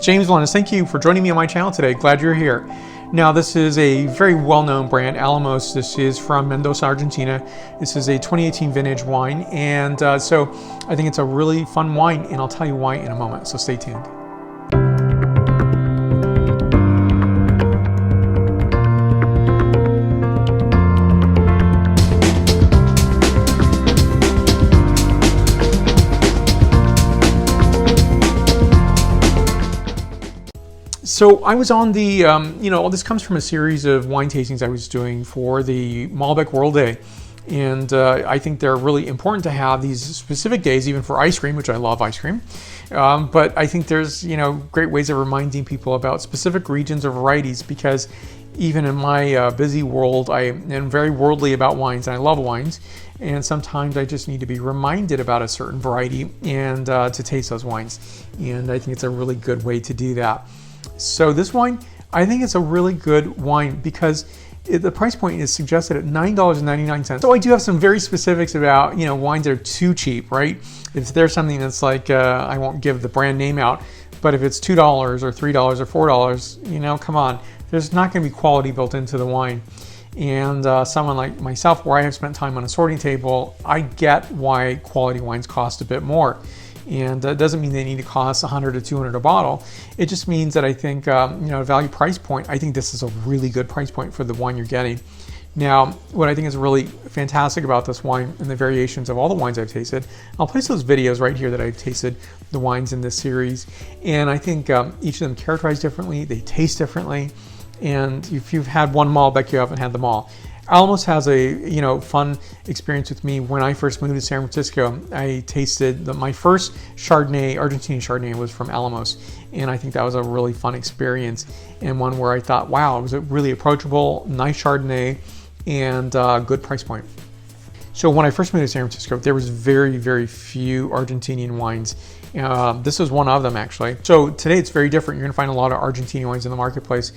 James Valentis, thank you for joining me on my channel today. Glad you're here. Now, this is a very well-known brand, Alamos. This is from Mendoza, Argentina. This is a 2018 vintage wine, and so I think it's a really fun wine, and I'll tell you why in a moment, so stay tuned. So I was on the, this comes from a series of wine tastings I was doing for the Malbec World Day. And I think they're really important to have these specific days, even for ice cream, which I love ice cream. But I think there's, great ways of reminding people about specific regions or varieties, because even in my busy world, I am very worldly about wines, and I love wines. And sometimes I just need to be reminded about a certain variety and to taste those wines. And I think it's a really good way to do that. So this wine, I think it's a really good wine because the price point is suggested at $9.99. So I do have some very specifics about, wines that are too cheap, right? If there's something that's like, I won't give the brand name out, but if it's $2 or $3 or $4, come on, there's not going to be quality built into the wine. And someone like myself, where I have spent time on a sorting table, I get why quality wines cost a bit more. And that doesn't mean they need to cost $100 to $200 a bottle. It just means that I think, value price point, I think this is a really good price point for the wine you're getting. Now, what I think is really fantastic about this wine and the variations of all the wines I've tasted, I'll place those videos right here that I've tasted the wines in this series. And I think each of them characterize differently, they taste differently. And if you've had one Malbec, you haven't had them all. Alamos has a fun experience with me. When I first moved to San Francisco, I tasted my first Chardonnay, Argentine Chardonnay, was from Alamos, and I think that was a really fun experience, and one where I thought, wow, it was a really approachable, nice Chardonnay, and good price point. So when I first moved to San Francisco, there was very, very few Argentinian wines. This was one of them, actually. So today it's very different. You're gonna find a lot of Argentinian wines in the marketplace.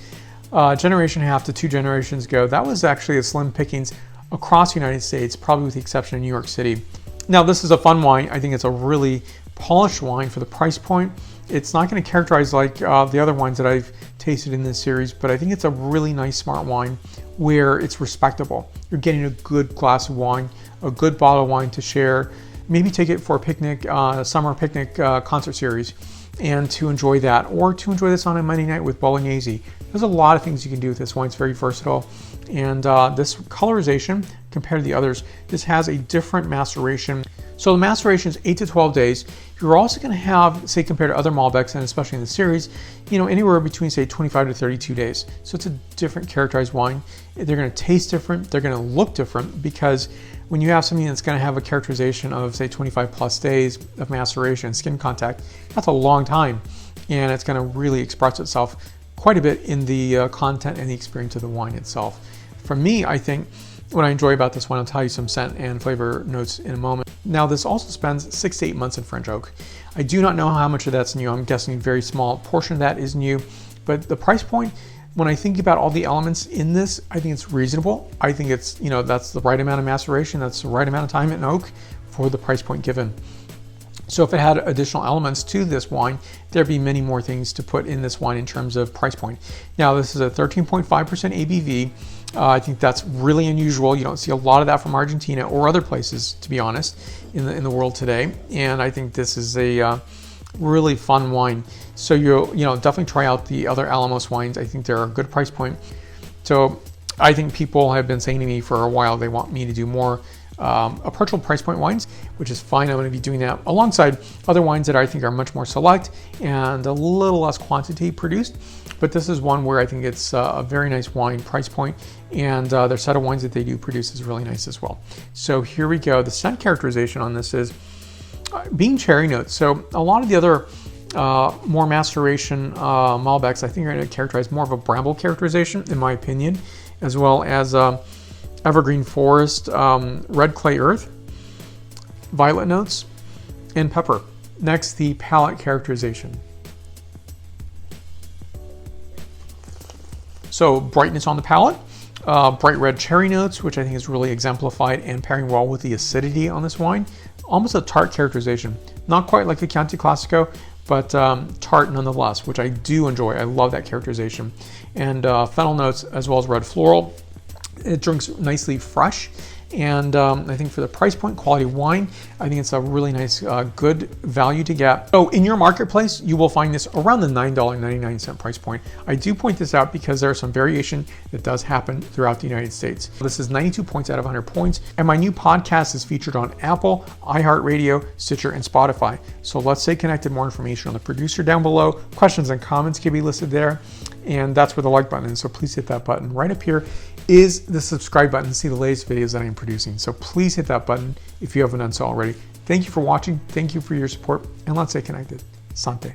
Generation and a half to 2 generations ago, that was actually a slim pickings across the United States, probably with the exception of New York City. Now, this is a fun wine. I think it's a really polished wine for the price point. It's not going to characterize like the other wines that I've tasted in this series, but I think it's a really nice, smart wine where it's respectable. You're getting a good glass of wine, a good bottle of wine to share. Maybe take it for a picnic, summer picnic concert series, and to enjoy that, or to enjoy this on a Monday night with bolognese. There's a lot of things you can do with this wine. It's very versatile. And this colorization, compared to the others, this has a different maceration. So the maceration is 8 to 12 days. You're also going to have, say, compared to other Malbecs, and especially in the series, anywhere between, say, 25 to 32 days. So it's a different characterized wine. They're going to taste different. They're going to look different, because when you have something that's going to have a characterization of, say, 25 plus days of maceration, skin contact, that's a long time. And it's going to really express itself quite a bit in the content and the experience of the wine itself. For me, I think what I enjoy about this wine, I'll tell you some scent and flavor notes in a moment. Now, this also spends 6 to 8 months in French oak. I do not know how much of that's new. I'm guessing a very small portion of that is new, but the price point, when I think about all the elements in this, I think it's reasonable. I think it's, that's the right amount of maceration, that's the right amount of time in oak for the price point given. So if it had additional elements to this wine, there'd be many more things to put in this wine in terms of price point. Now, this is a 13.5% ABV. I think that's really unusual. You don't see a lot of that from Argentina or other places, to be honest, in the world today. And I think this is a really fun wine. So you'll definitely try out the other Alamos wines. I think they're a good price point. So I think people have been saying to me for a while they want me to do more approachable price point wines, which is fine. I'm going to be doing that alongside other wines that I think are much more select and a little less quantity produced. But this is one where I think it's a very nice wine price point, and their set of wines that they do produce is really nice as well. So here we go. The scent characterization on this is being cherry notes. So a lot of the other more maceration Malbecs, I think, are going to characterize more of a bramble characterization, in my opinion, as well as evergreen forest, red clay earth, violet notes, and pepper. Next, the palate characterization. So brightness on the palate, bright red cherry notes, which I think is really exemplified and pairing well with the acidity on this wine. Almost a tart characterization. Not quite like the Chianti Classico, but tart nonetheless, which I do enjoy. I love that characterization. And fennel notes as well as red floral. It drinks nicely fresh. And I think for the price point, quality wine, I think it's a really nice, good value to get. So in your marketplace, you will find this around the $9.99 price point. I do point this out because there's some variation that does happen throughout the United States. This is 92 points out of 100 points. And my new podcast is featured on Apple, iHeartRadio, Stitcher, and Spotify. So let's stay connected. More information on the producer down below. Questions and comments can be listed there. And that's where the like button is. So please hit that button. Right up here is the subscribe button to see the latest videos that I'm producing. So please hit that button if you haven't done so already. Thank you for watching. Thank you for your support. And let's stay connected. Santé.